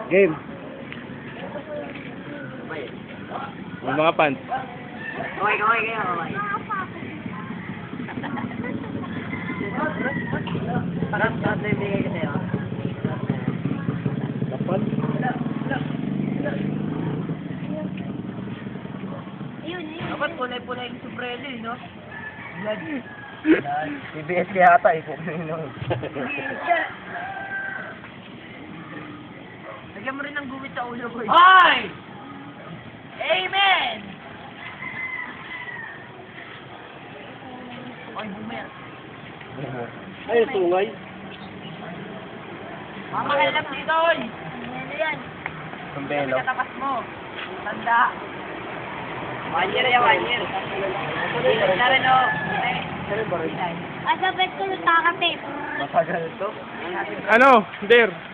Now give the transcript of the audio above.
Game. Yung mga pants. Okay, kayo. Takat na ibigay ko sa'yo. Dapat. Dapat punay-punay yung suprelo, no? CBS yata eh. Kung ano. Lagyan mo rin ng gumit sa ulo, boy. Hoy! Amen! Oy, bumaya. Ay, sungay. Mamakalap dito, oy! Ano yan? Sumbelo. Katapas mo. Tanda. 1 year yan, 1 year. Na rin, oh. Asapit ko yung takatip. Masagal to. Ano? Der.